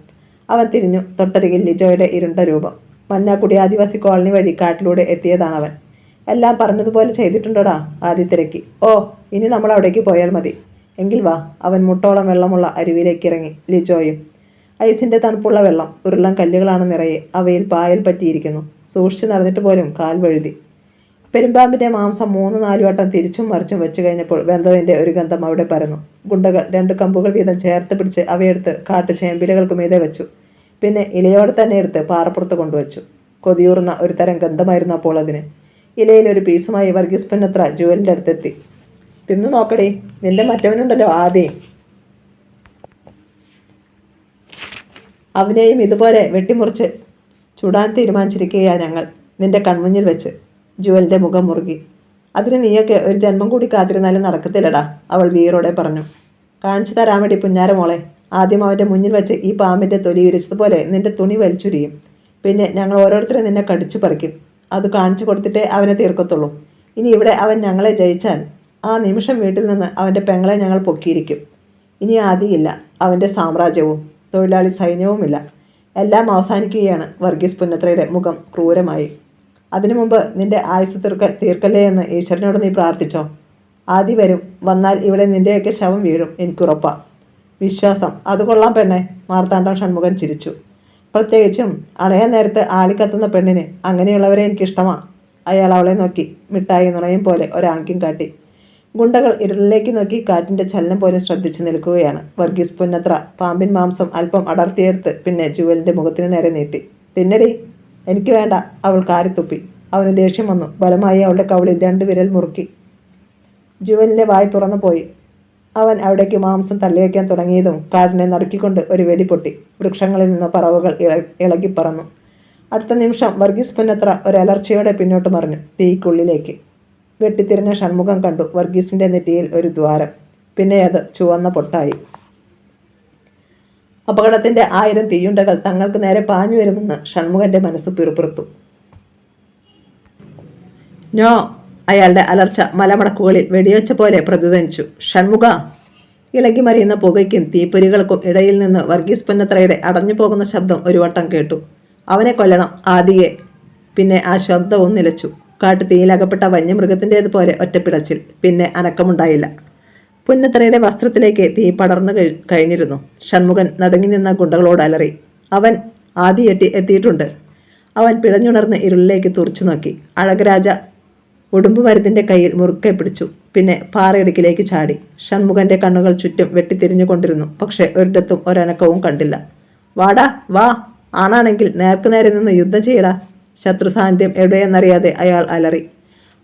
അവൻ തിരിഞ്ഞു. തൊട്ടരികിൽ ലിജോയുടെ ഇരുണ്ട രൂപം. മന്നാക്കുടി ആദിവാസി കോളനി വഴി കാട്ടിലൂടെ എത്തിയതാണവൻ. എല്ലാം പറഞ്ഞതുപോലെ ചെയ്തിട്ടുണ്ടോടാ? ആദി തിരക്കി. ഓ, ഇനി നമ്മൾ അവിടേക്ക് പോയാൽ മതി. എങ്കിൽ വാ. അവൻ മുട്ടോളം വെള്ളമുള്ള അരുവിയിലേക്ക് ഇറങ്ങി. ലിജോയും. ഐസിൻ്റെ തണുപ്പുള്ള വെള്ളം. ഉരുളൻ കല്ലുകളാണ് നിറയെ. അവയിൽ പായൽ പറ്റിയിരിക്കുന്നു. സൂക്ഷിച്ചു നടന്നിട്ട് പോലും കാൽ വഴുതി. പെരുമ്പാമ്പിൻ്റെ മാംസം 3-4 വട്ടം തിരിച്ചും മറിച്ചും വെച്ച് കഴിഞ്ഞപ്പോൾ വെന്തതിൻ്റെ ഒരു ഗന്ധം അവിടെ പരന്നു. ഗുണ്ടകൾ 2 കമ്പുകൾ വീതം ചേർത്ത് പിടിച്ച് അവയെടുത്ത് കാട്ടു ചേമ്പിലകൾക്ക് മീതെ വെച്ചു. പിന്നെ ഇലയോടെ തന്നെ എടുത്ത് പാറപ്പുറത്ത് കൊണ്ടുവച്ചു. കൊതിയൂറുന്ന ഒരു തരം ഗന്ധമായിരുന്നു അപ്പോൾ അതിന്. ഇലയിൽ ഒരു പീസുമായി വർഗീസ് പുന്നത്ര ജുവലിൻ്റെ അടുത്തെത്തി. തിന്നു നോക്കടേ, നിന്റെ മറ്റവനുണ്ടല്ലോ ആദി. അവനെയും ഇതുപോലെ വെട്ടിമുറിച്ച് ചുടാൻ തീരുമാനിച്ചിരിക്കുകയാണ് ഞങ്ങൾ, നിന്റെ കൺമുന്നിൽ വെച്ച്. ജുവലിൻ്റെ മുഖം മുറുകി. അതിന് നീയൊക്കെ ഒരു ജന്മം കൂടി കാത്തിരുന്നാലും നടക്കത്തില്ലടാ, അവൾ വീറോടെ പറഞ്ഞു. കാണിച്ചു തരാൻ വേണ്ടി പുന്നാരമോളെ. ആദ്യം അവൻ്റെ മുന്നിൽ വെച്ച് ഈ പാമ്പിൻ്റെ തൊലി വിരിച്ചതുപോലെ നിന്റെ തുണി വലിച്ചുരിയും. പിന്നെ ഞങ്ങൾ ഓരോരുത്തരും നിന്നെ കടിച്ചു പറിക്കും. അത് കാണിച്ചു കൊടുത്തിട്ടേ അവനെ തീർക്കത്തുള്ളൂ. ഇനി ഇവിടെ അവൻ ഞങ്ങളെ ജയിച്ചാൽ ആ നിമിഷം വീട്ടിൽ നിന്ന് അവൻ്റെ പെങ്ങളെ ഞങ്ങൾ പൊക്കിയിരിക്കും. ഇനി ആദിയില്ല, അവൻ്റെ സാമ്രാജ്യവും തൊഴിലാളി സൈന്യവുമില്ല. എല്ലാം അവസാനിക്കുകയാണ്. വർഗീസ് പുന്നത്രയുടെ മുഖം ക്രൂരമായി. അതിനു മുമ്പ് നിന്റെ ആയുസ് തീർക്കല്ലേ എന്ന് ഈശ്വരനോട് നീ പ്രാർത്ഥിച്ചോ? ആദി വരും. വന്നാൽ ഇവിടെ നിൻ്റെയൊക്കെ ശവം വീഴും, എനിക്കുറപ്പാ. വിശ്വാസം അത് കൊള്ളാം പെണ്ണെ. മാർത്താണ്ഡം ഷൺമുഖൻ ചിരിച്ചു. പ്രത്യേകിച്ചും അണയാൻ നേരത്ത് ആളിക്കത്തുന്ന പെണ്ണിന്. അങ്ങനെയുള്ളവരെ എനിക്കിഷ്ടമാണ്. അയാൾ അവളെ നോക്കി മിഠായി നുണയും പോലെ ഒരാംഗ്യം കാട്ടി. ഗുണ്ടകൾ ഇരുളിലേക്ക് നോക്കി കാറ്റിൻ്റെ ചലനം പോലും ശ്രദ്ധിച്ചു നിൽക്കുകയാണ്. വർഗീസ് പുന്നത്ര പാമ്പിൻ മാംസം അല്പം അടർത്തിയെടുത്ത് പിന്നെ ജുവലിൻ്റെ മുഖത്തിന് നേരെ നീട്ടി. തിന്നടി. എനിക്ക് വേണ്ട, അവൾ കാരിത്തുപ്പി. അവന് ദേഷ്യം വന്നു. ബലമായി അവളുടെ കവിളിൽ 2 വിരൽ മുറുക്കി. ജുവലിൻ്റെ വായ് തുറന്നു പോയി. അവൻ അവിടേക്ക് മാംസം തള്ളിവെക്കാൻ തുടങ്ങിയതും കാടിനെ നടുക്കിക്കൊണ്ട് ഒരു വെടി പൊട്ടി. വൃക്ഷങ്ങളിൽ നിന്ന് പറവുകൾ ഇളകിപ്പറന്നു. അടുത്ത നിമിഷം വർഗീസ് പുന്നത്ര ഒരലർച്ചയോടെ പിന്നോട്ട് മറിഞ്ഞു, തീക്കുള്ളിലേക്ക്. വെട്ടിത്തിരിഞ്ഞ ഷൺമുഖം കണ്ടു വർഗീസിൻ്റെ നെറ്റിയിൽ ഒരു ദ്വാരം. പിന്നെ അത് ചുവന്ന പൊട്ടായി. അപകടത്തിൻ്റെ 1000 തീയുണ്ടകൾ തങ്ങൾക്ക് നേരെ പാഞ്ഞു വരുമെന്ന് ഷൺമുഖൻ്റെ മനസ്സ് പിറുപിറുത്തു. നോ! അയാളുടെ അലർച്ച മലമടക്കുകളിൽ വെടിവെച്ച പോലെ പ്രതിധ്വനിച്ചു. ഷൺമുഖ! ഇളകി മറിയുന്ന പുകയ്ക്കും തീപ്പൊരികൾക്കും ഇടയിൽ നിന്ന് വർഗീസ് പുന്നത്രയുടെ അടഞ്ഞു പോകുന്ന ശബ്ദം ഒരു വട്ടം കേട്ടു. അവനെ കൊല്ലണം, ആദിയെ. പിന്നെ ആ ശബ്ദവും നിലച്ചു. കാട്ടു തീയിലകപ്പെട്ട വന്യമൃഗത്തിൻ്റേതുപോലെ ഒറ്റപ്പിടച്ചിൽ. പിന്നെ അനക്കമുണ്ടായില്ല. പുന്നത്തറയുടെ വസ്ത്രത്തിലേക്ക് തീ പടർന്നു കഴിഞ്ഞിരുന്നു. ഷൺമുഖൻ നടുങ്ങി നിന്ന ഗുണ്ടകളോട് അലറി. അവൻ ആദ്യം എത്തിയിട്ടുണ്ട്. അവൻ പിടഞ്ഞുണർന്ന് ഇരുളിലേക്ക് തുറച്ചു നോക്കി. അഴകരാജ ഉടുമ്പുമരുന്നിൻ്റെ കയ്യിൽ മുറുക്കെ പിടിച്ചു. പിന്നെ പാറയിടുക്കിലേക്ക് ചാടി. ഷൺമുഖന്റെ കണ്ണുകൾ ചുറ്റും വെട്ടിത്തിരിഞ്ഞുകൊണ്ടിരുന്നു. പക്ഷെ ഒരിടത്തും ഒരനക്കവും കണ്ടില്ല. വാടാ വാ, ആണാണെങ്കിൽ നേർക്കുനേരെ നിന്ന് യുദ്ധം ചെയ്യടാ. ശത്രു സാന്നിധ്യം എവിടെയെന്നറിയാതെ അയാൾ അലറി.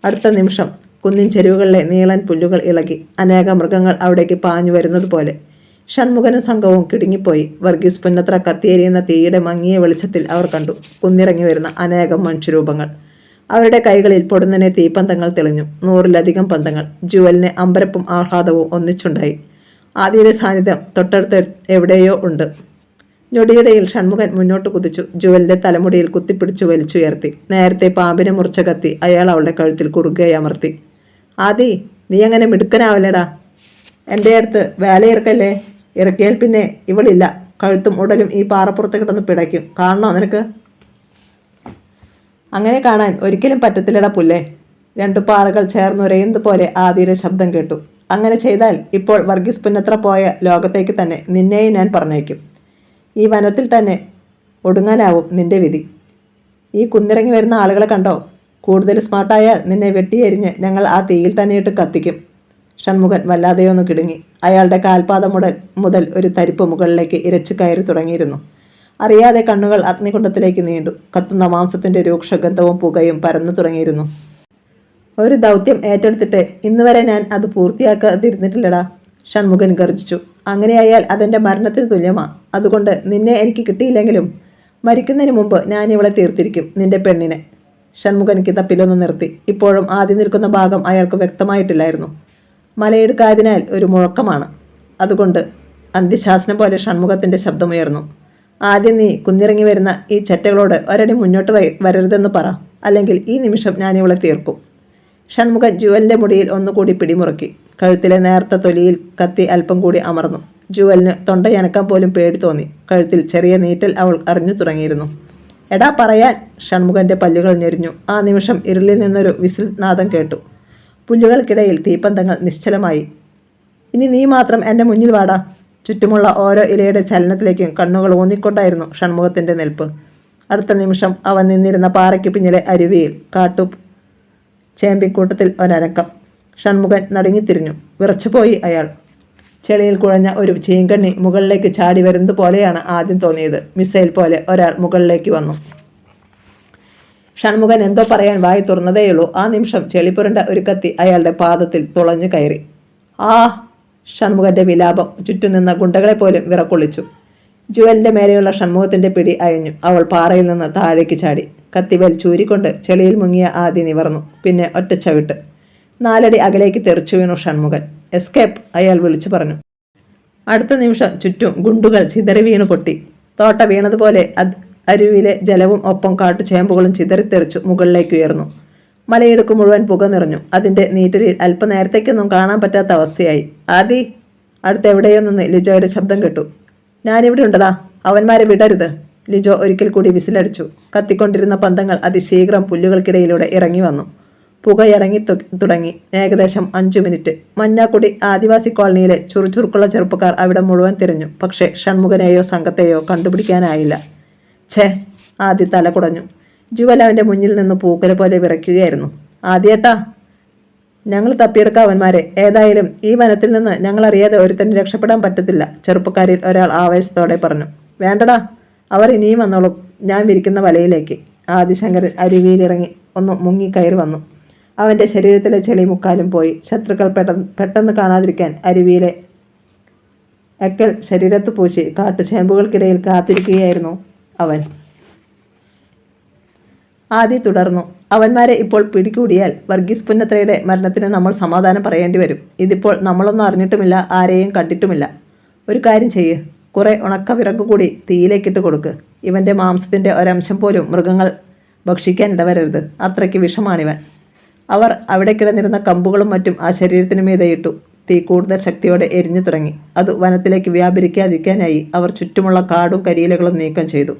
അടുത്ത നിമിഷം കുന്നിൻ ചെരുവുകളിലെ നീളൻ പുല്ലുകൾ ഇളകി. അനേകം മൃഗങ്ങൾ അവിടേക്ക് പാഞ്ഞു വരുന്നത് പോലെ. ഷൺമുഖനും സംഘവും കിടുങ്ങിപ്പോയി. വർഗീസ് പുന്നത്ര കത്തിയെരിയുന്ന തീയുടെ മങ്ങിയ വെളിച്ചത്തിൽ അവർ കണ്ടു കുന്നിറങ്ങി വരുന്ന അനേകം മനുഷ്യരൂപങ്ങൾ. അവരുടെ കൈകളിൽ പൊടുന്നനെ തീപ്പന്തങ്ങൾ തെളിഞ്ഞു. 100-ലധികം പന്തങ്ങൾ. ജുവലിന് അമ്പരപ്പും ആഹ്ലാദവും ഒന്നിച്ചുണ്ടായി. ആദിയുടെ സാന്നിധ്യം തൊട്ടടുത്ത് എവിടെയോ ഉണ്ട്. ഞൊടിയിടയിൽ ഷൺമുഖൻ മുന്നോട്ട് കുതിച്ചു. ജുവലിന്റെ തലമുടിയിൽ കുത്തിപ്പിടിച്ചു വലിച്ചുയർത്തി. നേരത്തെ പാമ്പിനെ മുറിച്ച കത്തി അയാൾ അവളുടെ കഴുത്തിൽ കുറുകെ അമർത്തി. ആദി, നീ അങ്ങനെ മിടുക്കനാവല്ലേടാ. എൻ്റെ അടുത്ത് വേലയിറക്കല്ലേ. ഇറക്കിയാൽ പിന്നെ ഇവളില്ല. കഴുത്തും ഉടലും ഈ പാറപ്പുറത്ത് കിടന്ന് പിടയ്ക്കും. കാണണോ നിനക്ക്? അങ്ങനെ കാണാൻ ഒരിക്കലും പറ്റത്തില്ലടാ പുല്ലേ. 2 പാറകൾ ചേർന്നുരയുന്നത് പോലെ ആദിയുടെ ശബ്ദം കേട്ടു. അങ്ങനെ ചെയ്താൽ ഇപ്പോൾ വർഗീസ് പുന്നത്ര പോയ ലോകത്തേക്ക് തന്നെ നിന്നെയും ഞാൻ പറഞ്ഞേക്കും. ഈ വനത്തിൽ തന്നെ ഒടുങ്ങാനാവും നിന്റെ വിധി. ഈ കുന്നിറങ്ങി വരുന്ന ആളുകളെ കണ്ടോ? കൂടുതൽ സ്മാർട്ടായാൽ നിന്നെ വെട്ടിയെരിഞ്ഞ് ഞങ്ങൾ ആ തീയിൽ തന്നെ ഇട്ട് കത്തിക്കും. ഷൺമുഖൻ വല്ലാതെയൊന്ന് കിടുങ്ങി. അയാളുടെ കാൽപാദം മുതൽ ഒരു തരിപ്പ് മുകളിലേക്ക് ഇരച്ചു കയറി തുടങ്ങിയിരുന്നു. അറിയാതെ കണ്ണുകൾ അഗ്നികുണ്ഡത്തിലേക്ക് നീണ്ടു. കത്തുന്ന മാംസത്തിന്റെ രൂക്ഷഗന്ധവും പുകയും പരന്നു തുടങ്ങിയിരുന്നു. ഒരു ദൗത്യം ഏറ്റെടുത്തിട്ട് ഇന്നുവരെ ഞാൻ അത് പൂർത്തിയാക്കാതിരുന്നിട്ടില്ലടാ, ഷൺമുഖൻ ഗർജിച്ചു. അങ്ങനെയായാൽ അതെന്റെ മരണത്തിന് തുല്യമാ. അതുകൊണ്ട് നിന്നെ എനിക്ക് കിട്ടിയില്ലെങ്കിലും മരിക്കുന്നതിന് മുമ്പ് ഞാൻ ഇവളെ തീർത്തിരിക്കും, നിന്റെ പെണ്ണിനെ. ഷൺമുഖൻ കിതപ്പിലൊന്ന് നിർത്തി. ഇപ്പോഴും ആദ്യം നിൽക്കുന്ന ഭാഗം അയാൾക്ക് വ്യക്തമായിട്ടില്ലായിരുന്നു. മലയിടുക്കായതിനാൽ ഒരു മുഴക്കമാണ്. അതുകൊണ്ട് അന്ത്യശാസനം പോലെ ഷൺമുഖത്തിന്റെ ശബ്ദമുയർന്നു. ആദ്യം നീ കുന്നിറങ്ങി വരുന്ന ഈ ചെറ്റകളോട് ഒരടി മുന്നോട്ട് വരരുതെന്ന് പറ, അല്ലെങ്കിൽ ഈ നിമിഷം ഞാനിവളെ തീർക്കും. ഷൺമുഖൻ ജുവലിന്റെ മുടിയിൽ ഒന്നുകൂടി പിടിമുറുക്കി. കഴുത്തിലെ നേർത്ത തൊലിയിൽ കത്തി അല്പം കൂടി അമർന്നു. ജുവലിന് തൊണ്ടയനക്കാൻ പോലും പേടി തോന്നി. കഴുത്തിൽ ചെറിയ നീറ്റൽ അവൾ അറിഞ്ഞു തുടങ്ങിയിരുന്നു. എടാ പറയാൻ. ഷൺമുഖന്റെ പല്ലുകൾ ഞെരിഞ്ഞു. ആ നിമിഷം ഇരുളിൽ നിന്നൊരു വിസിൽ നാദം കേട്ടു. പുല്ലുകൾക്കിടയിൽ തീപ്പന്തങ്ങൾ നിശ്ചലമായി. ഇനി നീ മാത്രം എൻ്റെ മുന്നിൽ വാടാ. ചുറ്റുമുള്ള ഓരോ ഇലയുടെ ചലനത്തിലേക്കും കണ്ണുകൾ ഊന്നിക്കൊണ്ടായിരുന്നു ഷൺമുഖത്തിന്റെ നിൽപ്പ്. അടുത്ത നിമിഷം അവൻ നിന്നിരുന്ന പാറയ്ക്ക് പിന്നിലെ അരുവിയിൽ ചേമ്പിക്കൂട്ടത്തിൽ ഒരനക്കം. ഷൺമുഖൻ നടുങ്ങിത്തിരിഞ്ഞു. വിറച്ചുപോയി അയാൾ. ചെളിയിൽ കുഴഞ്ഞ ഒരു ചീങ്കണ്ണി മുകളിലേക്ക് ചാടി വരുന്നത് പോലെയാണ് ആദ്യം തോന്നിയത്. മിസൈൽ പോലെ ഒരാൾ മുകളിലേക്ക് വന്നു. ഷൺമുഖൻ എന്തോ പറയാൻ വായി തുറന്നതേയുള്ളൂ. ആ നിമിഷം ചെളിപ്പുരണ്ട ഒരു കത്തി അയാളുടെ പാദത്തിൽ തുളഞ്ഞു കയറി. ആ ഷൺമുഖന്റെ വിലാപം ചുറ്റും നിന്ന ഗുണ്ടകളെ പോലും വിറക്കൊള്ളിച്ചു. ജുവലിന്റെ മേലെയുള്ള ഷൺമുഖത്തിന്റെ പിടി അയഞ്ഞു. അവൾ പാറയിൽ നിന്ന് താഴേക്ക് ചാടി. കത്തിവൽ ചൂരിക്കൊണ്ട് ചെളിയിൽ മുങ്ങിയ ആദ്യ നിവർന്നു. പിന്നെ ഒറ്റച്ചവിട്ട് 4 അടി അകലേക്ക് തെറിച്ചു വീണു ഷൺമുഖൻ. എസ്കേപ്പ്, അയാൾ വിളിച്ചു പറഞ്ഞു. അടുത്ത നിമിഷം ചുറ്റും ഗുണ്ടുകൾ ചിതറി വീണു പൊട്ടി. തോട്ട വീണതുപോലെ അരുവിയിലെ ജലവും ഒപ്പം കാട്ടുചേമ്പുകളും ചിതറിത്തെറിച്ചു മുകളിലേക്ക് ഉയർന്നു. മലയിടുക്ക് മുഴുവൻ പുക നിറഞ്ഞു. അതിന്റെ നീറ്റലിൽ അല്പനേരത്തേക്കൊന്നും കാണാൻ പറ്റാത്ത അവസ്ഥയായി. ആദി, അടുത്തെവിടെയോ നിന്ന് ലിജോയുടെ ശബ്ദം കേട്ടു. ഞാനിവിടെ ഉണ്ടടാ, അവന്മാരെ വിടരുത്. ലിജോ ഒരിക്കൽ കൂടി വിസിലടിച്ചു. കത്തിക്കൊണ്ടിരുന്ന പന്തങ്ങൾ അതിശീഘ്രം പുല്ലുകൾക്കിടയിലൂടെ ഇറങ്ങി വന്നു. പുകയടങ്ങി തുടങ്ങി. ഏകദേശം 5 മിനിറ്റ്. മഞ്ഞാക്കുടി ആദിവാസി കോളനിയിലെ ചുറുചുറുക്കുള്ള ചെറുപ്പക്കാർ അവിടെ മുഴുവൻ തിരഞ്ഞു. പക്ഷേ ഷൺമുഖനെയോ സംഘത്തെയോ കണ്ടുപിടിക്കാനായില്ല. ഛേ, ആദി തല കുടഞ്ഞു. ജുവൽ അവൻ്റെ മുന്നിൽ നിന്ന് പൂക്കല പോലെ വിറയ്ക്കുകയായിരുന്നു. ആദ്യേട്ടാ, ഞങ്ങൾ തപ്പിയെടുക്കാം അവന്മാരെ. ഏതായാലും ഈ വനത്തിൽ നിന്ന് ഞങ്ങളറിയാതെ ഒരുത്തന്നെ രക്ഷപ്പെടാൻ പറ്റത്തില്ല, ചെറുപ്പക്കാരിൽ ഒരാൾ ആവേശത്തോടെ പറഞ്ഞു. വേണ്ടടാ, അവർ ഇനിയും വന്നോളും ഞാൻ വിരിക്കുന്ന വലയിലേക്ക്. ആദിശങ്കരൻ അരുവിയിലിറങ്ങി ഒന്ന് മുങ്ങിക്കയറി വന്നു. അവൻ്റെ ശരീരത്തിലെ ചെളി മുക്കാലും പോയി. ശത്രുക്കൾ പെട്ടെന്ന് കാണാതിരിക്കാൻ അരുവിയിലെ എക്കൽ ശരീരത്ത് പൂശി കാട്ടുചേമ്പുകൾക്കിടയിൽ കാത്തിരിക്കുകയായിരുന്നു അവൻ. ആദി തുടർന്നു. അവന്മാരെ ഇപ്പോൾ പിടികൂടിയാൽ വർഗീസ് പുന്നത്രയുടെ മരണത്തിന് നമ്മൾ സമാധാനം പറയേണ്ടി വരും. ഇതിപ്പോൾ നമ്മളൊന്നും അറിഞ്ഞിട്ടുമില്ല, ആരെയും കണ്ടിട്ടുമില്ല. ഒരു കാര്യം ചെയ്യ്, കുറെ ഉണക്ക വിറക് കൂടി തീയിലേക്കിട്ട് കൊടുക്ക്. ഇവൻ്റെ മാംസത്തിൻ്റെ ഒരംശം പോലും മൃഗങ്ങൾ ഭക്ഷിക്കാൻ ഇടവരരുത്. അത്രയ്ക്ക് വിഷമാണിവൻ. അവർ അവിടെ കിടന്നിരുന്ന കമ്പുകളും മറ്റും ആ ശരീരത്തിനു മീതെയിട്ടു. തീ കൂടുതൽ ശക്തിയോടെ എരിഞ്ഞു തുടങ്ങി. അത് വനത്തിലേക്ക് വ്യാപരിക്കാതിരിക്കാനായി അവർ ചുറ്റുമുള്ള കാടും കരിയിലകളും നീക്കം ചെയ്തു.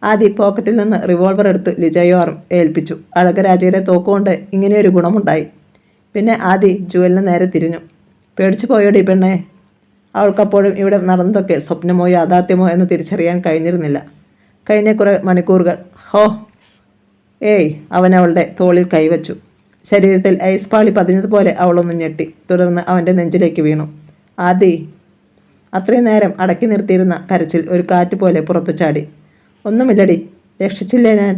ആദി പോക്കറ്റിൽ നിന്ന് റിവോൾവർ എടുത്ത് ലിജയോ ഏൽപ്പിച്ചു. അഴകരാജയുടെ തോക്കുകൊണ്ട് ഇങ്ങനെയൊരു ഗുണമുണ്ടായി. പിന്നെ ആദി ജുവലിന് നേരെ തിരിഞ്ഞു. പേടിച്ചു പോയോടി പെണ്ണേ. അവൾക്കപ്പോഴും ഇവിടെ നടന്നതൊക്കെ സ്വപ്നമോ യാഥാർത്ഥ്യമോ എന്ന് തിരിച്ചറിയാൻ കഴിഞ്ഞിരുന്നില്ല. കഴിഞ്ഞ കുറേ മണിക്കൂറുകൾ. ഹോ ഏയ്. അവൻ അവളുടെ തോളിൽ കൈവച്ചു. ശരീരത്തിൽ ഐസ് പാളി പതിഞ്ഞതുപോലെ അവളൊന്ന് ഞെട്ടി. തുടർന്ന് അവൻ്റെ നെഞ്ചിലേക്ക് വീണു. ആദി. അത്രയും നേരം അടക്കി നിർത്തിയിരുന്ന കരച്ചിൽ ഒരു കാറ്റ് പോലെ പുറത്തു ചാടി. ഒന്നുമില്ലടി, രക്ഷിച്ചില്ലേ ഞാൻ?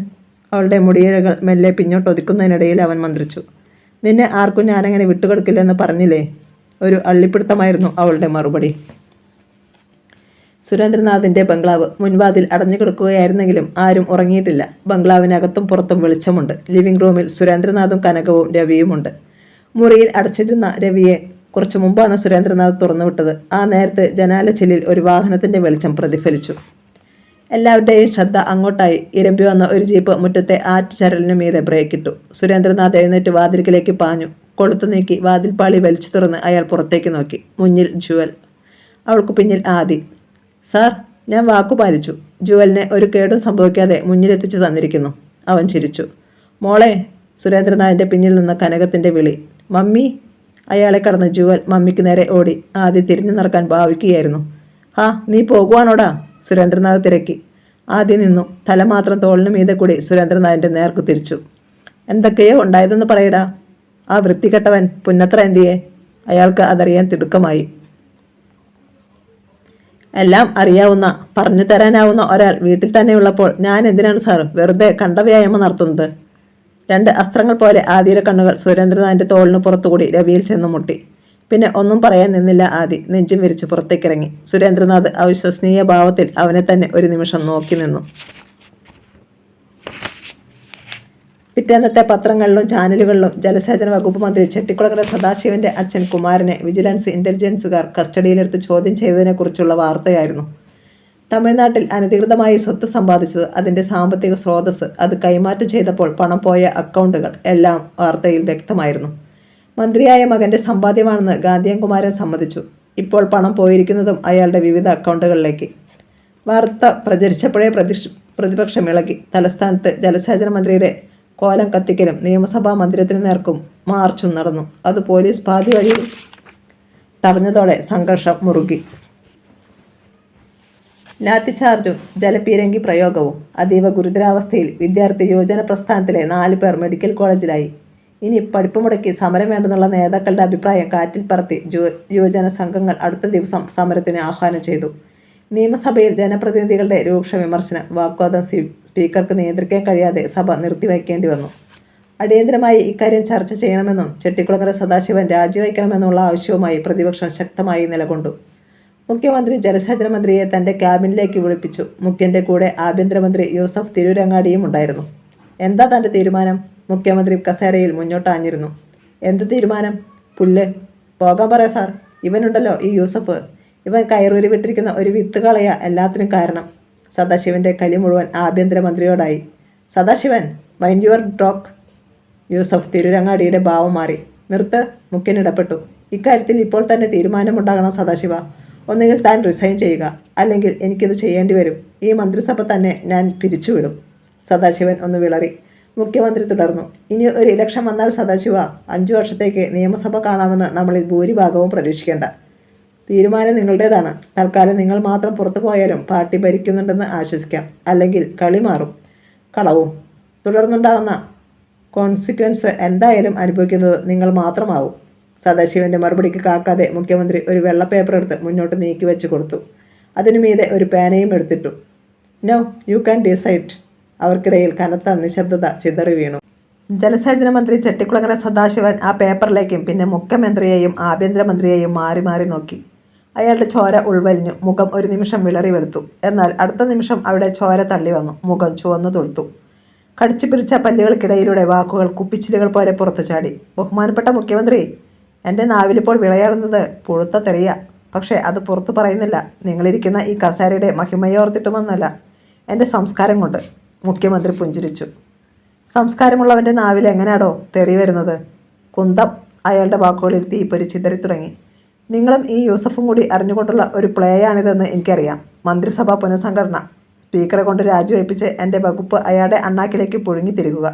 അവളുടെ മുടിയിഴകൾ മെല്ലെ പിന്നോട്ടൊതുക്കുന്നതിനിടയിൽ അവൻ മന്ത്രിച്ചു. നിന്നെ ആർക്കും ഞാനങ്ങനെ വിട്ടുകൊടുക്കില്ലെന്ന് പറഞ്ഞില്ലേ? ഒരു അള്ളിപ്പിടുത്തമായിരുന്നു അവളുടെ മറുപടി. സുരേന്ദ്രനാഥിൻ്റെ ബംഗ്ലാവ് മുൻവാതിൽ അടഞ്ഞു കിടക്കുകയായിരുന്നെങ്കിലും ആരും ഉറങ്ങിയിട്ടില്ല. ബംഗ്ലാവിനകത്തും പുറത്തും വെളിച്ചമുണ്ട്. ലിവിംഗ് റൂമിൽ സുരേന്ദ്രനാഥും കനകവും രവിയുമുണ്ട്. മുറിയിൽ അടച്ചിരുന്ന രവിയെ കുറച്ചു മുമ്പാണ് സുരേന്ദ്രനാഥ് തുറന്നുവിട്ടത്. ആ നേരത്ത് ജനാലച്ചില്ലിൽ ഒരു വാഹനത്തിൻ്റെ വെളിച്ചം പ്രതിഫലിച്ചു. എല്ലാവരുടെയും ശ്രദ്ധ അങ്ങോട്ടായി. ഇരമ്പി വന്ന ഒരു ജീപ്പ് മുറ്റത്തെ ആറ്റുചരലിനു മീതെ ബ്രേക്കിട്ടു. സുരേന്ദ്രനാഥ് എഴുന്നേറ്റ് വാതിൽക്കിലേക്ക് പാഞ്ഞു. കൊളുത്തു നീക്കി വാതിൽപ്പാളി വലിച്ചു തുറന്ന് അയാൾ പുറത്തേക്ക് നോക്കി. മുന്നിൽ ജുവൽ, അവൾക്ക് പിന്നിൽ ആദി. സാർ, ഞാൻ വാക്കുപാലിച്ചു. ജുവലിനെ ഒരു കേടും സംഭവിക്കാതെ മുന്നിലെത്തിച്ചു തന്നിരിക്കുന്നു. അവൻ ചിരിച്ചു. മോളെ. സുരേന്ദ്രനാഥിൻ്റെ പിന്നിൽ നിന്ന് കനകത്തിൻ്റെ വിളി. മമ്മി. അയാളെ കടന്ന് ജുവൽ മമ്മിക്ക് നേരെ ഓടി. ആദി തിരിഞ്ഞു നടക്കാൻ ഭാവിക്കുകയായിരുന്നു. ഹാ, നീ പോകുവാണോടാ? സുരേന്ദ്രനാഥ് തിരക്കി. ആദ്യം നിന്നു. തല മാത്രം തോളിന് മീതെ കൂടി സുരേന്ദ്രനാഥിൻ്റെ നേർക്ക് തിരിച്ചു. എന്തൊക്കെയോ ഉണ്ടായതെന്ന് പറയടാ. ആ വൃത്തികെട്ടവൻ പുന്നത്ര എന്തിയെ? അയാൾക്ക് അതറിയാൻ തിടുക്കമായി. എല്ലാം അറിയാവുന്ന, പറഞ്ഞു തരാനാവുന്ന ഒരാൾ വീട്ടിൽ തന്നെയുള്ളപ്പോൾ ഞാൻ എന്തിനാണ് സാർ വെറുതെ കണ്ടവ്യായാമം നടത്തുന്നത്? 2 അസ്ത്രങ്ങൾ പോലെ ആദിയുടെ കണ്ണുകൾ സുരേന്ദ്രനാഥിൻ്റെ തോളിന് പുറത്തുകൂടി രവിയിൽ ചെന്ന് മുട്ടി. പിന്നെ ഒന്നും പറയാൻ നിന്നില്ല ആദി. നെഞ്ചും വിരിച്ച് പുറത്തേക്കിറങ്ങി. സുരേന്ദ്രനാഥ് അവിശ്വസനീയ ഭാവത്തിൽ അവനെ തന്നെ ഒരു നിമിഷം നോക്കി നിന്നു. പിറ്റേന്നത്തെ പത്രങ്ങളിലും ചാനലുകളിലും ജലസേചന വകുപ്പ് മന്ത്രി ചെട്ടിക്കുളങ്ങര സദാശിവന്റെ അച്ഛൻ കുമാരനെ വിജിലൻസ് ഇന്റലിജൻസുകാർ കസ്റ്റഡിയിലെടുത്ത് ചോദ്യം ചെയ്തതിനെക്കുറിച്ചുള്ള വാർത്തയായിരുന്നു. തമിഴ്നാട്ടിൽ അനധികൃതമായി സ്വത്ത് സമ്പാദിച്ചത്, അതിൻ്റെ സാമ്പത്തിക സ്രോതസ്, അത് കൈമാറ്റം ചെയ്തപ്പോൾ പണം പോയ അക്കൗണ്ടുകൾ എല്ലാം വാർത്തയിൽ വ്യക്തമായിരുന്നു. മന്ത്രിയായ മകൻ്റെ സമ്പാദ്യമാണെന്ന് ഗാന്ധിയൻകുമാരൻ സമ്മതിച്ചു. ഇപ്പോൾ പണം പോയിരിക്കുന്നതും അയാളുടെ വിവിധ അക്കൗണ്ടുകളിലേക്ക്. വാർത്ത പ്രചരിച്ചപ്പോഴേ പ്രതിപക്ഷം ഇളകി. തലസ്ഥാനത്ത് ജലസേചന മന്ത്രിയുടെ കോലം കത്തിക്കലും നിയമസഭാ മന്ദിരത്തിന് നേർക്കും മാർച്ചും നടന്നു. അത് പോലീസ് പാതി വഴിയിൽ തടഞ്ഞതോടെ സംഘർഷം മുറുകി. ലാത്തിചാർജും ജലപീരങ്കി പ്രയോഗവും. അതീവ ഗുരുതരാവസ്ഥയിൽ വിദ്യാർത്ഥി യുവജന പ്രസ്ഥാനത്തിലെ 4 പേർ മെഡിക്കൽ കോളേജിലായി. ഇനി പഠിപ്പ് മുടക്കി സമരം വേണ്ടെന്നുള്ള നേതാക്കളുടെ അഭിപ്രായം കാറ്റിൽ പറത്തി യുവജന സംഘങ്ങൾ അടുത്ത ദിവസം സമരത്തിന് ആഹ്വാനം ചെയ്തു. നിയമസഭയിൽ ജനപ്രതിനിധികളുടെ രൂക്ഷ വിമർശനം. വാഗ്വാദം സ്പീക്കർക്ക് നിയന്ത്രിക്കാൻ കഴിയാതെ സഭ നിർത്തിവയ്ക്കേണ്ടി വന്നു. അടിയന്തരമായി ഇക്കാര്യം ചർച്ച ചെയ്യണമെന്നും ചെട്ടിക്കുളങ്ങര സദാശിവൻ രാജിവയ്ക്കണമെന്നുള്ള ആവശ്യവുമായി പ്രതിപക്ഷം ശക്തമായി നിലകൊണ്ടു. മുഖ്യമന്ത്രി ജലസേചന മന്ത്രിയെ തൻ്റെ ക്യാബിനിലേക്ക് വിളിപ്പിച്ചു. മുഖ്യൻ്റെ കൂടെ ആഭ്യന്തരമന്ത്രി യൂസഫ് തിരൂരങ്ങാടിയും ഉണ്ടായിരുന്നു. എന്താ തൻ്റെ തീരുമാനം? മുഖ്യമന്ത്രി കസേരയിൽ മുന്നോട്ടാഞ്ഞിരുന്നു. എന്ത് തീരുമാനം? പുല്ല്. പോകാൻ പറയാം സാർ. ഇവനുണ്ടല്ലോ ഈ യൂസഫ്, ഇവൻ കയറൂരി വിട്ടിരിക്കുന്ന ഒരു വിത്ത് കളയാ എല്ലാത്തിനും കാരണം. സദാശിവൻ്റെ കലി മുഴുവൻ ആഭ്യന്തരമന്ത്രിയോടായി. Sadasivan, mind your talk. Yusuf തിരൂരങ്ങാടിയുടെ ഭാവം മാറി. നിർത്ത്. മുഖ്യൻ ഇടപെട്ടു. ഇക്കാര്യത്തിൽ ഇപ്പോൾ തന്നെ തീരുമാനമുണ്ടാകണം സദാശിവ. ഒന്നുകിൽ താൻ റിസൈൻ ചെയ്യുക, അല്ലെങ്കിൽ എനിക്കിത് ചെയ്യേണ്ടി വരും. ഈ മന്ത്രിസഭ തന്നെ ഞാൻ പിരിച്ചുവിടും. സദാശിവൻ ഒന്ന് വിളറി. മുഖ്യമന്ത്രി തുടർന്നു. ഇനി ഒരു ഇലക്ഷൻ വന്നാൽ സദാശിവ, 5 വർഷത്തേക്ക് നിയമസഭ കാണാമെന്ന് നമ്മളിൽ ഭൂരിഭാഗവും പ്രതീക്ഷിക്കേണ്ട. തീരുമാനം നിങ്ങളുടേതാണ്. തൽക്കാലം നിങ്ങൾ മാത്രം പുറത്തു പോയാലും പാർട്ടി ഭരിക്കുന്നുണ്ടെന്ന് ആശ്വസിക്കാം. അല്ലെങ്കിൽ കളി മാറും. കളവും. തുടർന്നുണ്ടാകുന്ന കോൺസിക്വൻസ് എന്തായാലും അനുഭവിക്കുന്നത് നിങ്ങൾ മാത്രമാവും. സദാശിവൻ്റെ മറുപടിക്ക് കാക്കാതെ മുഖ്യമന്ത്രി ഒരു വെള്ള പേപ്പർ എടുത്ത് മുന്നോട്ട് നീക്കി വെച്ച് കൊടുത്തു. അതിനു മീതെ ഒരു പേനയും എടുത്തിട്ടു. No, you can decide. അവർക്കിടയിൽ കനത്ത നിശബ്ദത ചിതറി വീണു. ജലസേചന മന്ത്രി ചെട്ടിക്കുളങ്ങര സദാശിവൻ ആ പേപ്പറിലേക്കും പിന്നെ മുഖ്യമന്ത്രിയെയും ആഭ്യന്തരമന്ത്രിയെയും മാറി മാറി നോക്കി. അയാളുടെ ചോര ഉൾവലിഞ്ഞു. മുഖം ഒരു നിമിഷം വിളറി വെളുത്തു. എന്നാൽ അടുത്ത നിമിഷം അവിടെ ചോര തള്ളി വന്നു. മുഖം ചുവന്നു തൊടുത്തു. കടിച്ചു പിരിച്ച പല്ലുകൾക്കിടയിലൂടെ വാക്കുകൾ കുപ്പിച്ചിലുകൾ പോലെ പുറത്തു ചാടി. ബഹുമാനപ്പെട്ട മുഖ്യമന്ത്രി, എൻ്റെ നാവിലിപ്പോൾ വിളയാടുന്നത് പുഴുത്ത തെറിയ. പക്ഷേ അത് പുറത്തു പറയുന്നില്ല. നിങ്ങളിരിക്കുന്ന ഈ കസേരയുടെ മഹിമയോർത്തിട്ടുമെന്നല്ല, എൻ്റെ സംസ്കാരം കൊണ്ട്. മുഖ്യമന്ത്രി പുഞ്ചിരിച്ചു. സംസ്കാരമുള്ളവൻ്റെ നാവിൽ എങ്ങനെയാടോ തെറി വരുന്നത്? കുന്തം. അയാളുടെ വാക്കുകളിൽ തീപ്പൊരി ചിതറി തുടങ്ങി. നിങ്ങളും ഈ യൂസഫും കൂടി അറിഞ്ഞുകൊണ്ടുള്ള ഒരു പ്ലേയാണിതെന്ന് എനിക്കറിയാം. മന്ത്രിസഭാ പുനഃസംഘടന. സ്പീക്കറെ കൊണ്ട് രാജിവയ്പ്പിച്ച് എൻ്റെ വകുപ്പ് അയാളുടെ അണ്ണാക്കിലേക്ക് പുഴുങ്ങി തിരികുക.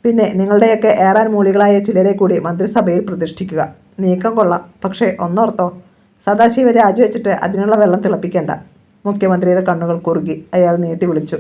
പിന്നെ നിങ്ങളുടെയൊക്കെ ഏറാൻ മൂളികളായ ചിലരെ കൂടി മന്ത്രിസഭയിൽ പ്രതിഷ്ഠിക്കുക. നീക്കം കൊള്ളാം. പക്ഷേ ഒന്നോർത്തോ, സദാശിവ രാജിവെച്ചിട്ട് അതിനുള്ള വെള്ളം തിളപ്പിക്കേണ്ട. മുഖ്യമന്ത്രിയുടെ കണ്ണുകൾ കുറുകി. അയാൾ നീട്ടി വിളിച്ചു.